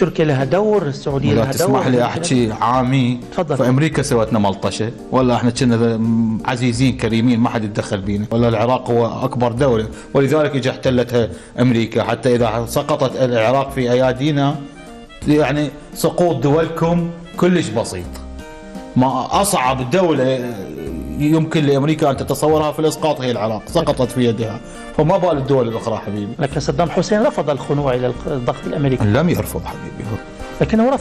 تركيا لها دور، السعودية إذا لها دور. تسمح لي أحكي عامي، تفضل. فأمريكا سوتنا ملطشة، ولا إحنا كنا عزيزين كريمين ما حد يتدخل بينا، ولا العراق هو أكبر دولة ولذلك إجا احتلتها أمريكا، حتى إذا سقطت العراق في أيادينا يعني سقوط دولكم كلش بسيط. ما أصعب دولة يمكن لأمريكا أن تتصورها في الإسقاط هي العراق، سقطت في يدها، فما بال الدول الأخرى حبيبي. لكن صدام حسين رفض الخنوع إلى الضغط الأمريكي. لم يرفض حبيبي، لكنه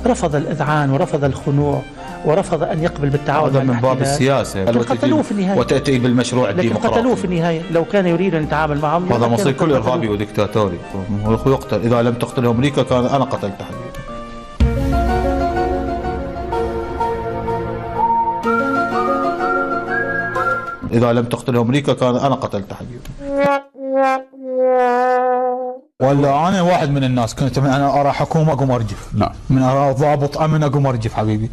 رفض الإذعان ورفض الخنوع ورفض أن يقبل بالتعاون هذا من باب السياسة، قتلوه في النهاية، وتأتي بالمشروع الديمقراطي. لكن قتلوه في النهاية. لو كان يريد أن يتعامل معهم هذا مصير كل إرهابي وديكتاتوري، يقتل. إذا لم تقتله أمريكا كان أنا قتلته حبيبي. إذا لم تقتله أمريكا كان أنا قتلته حبيبي. ولا أنا واحد من الناس كنت أنا أرى حكومة أقوم أرجف. نعم. من أرى ضابط أمن أقوم أرجف حبيبي.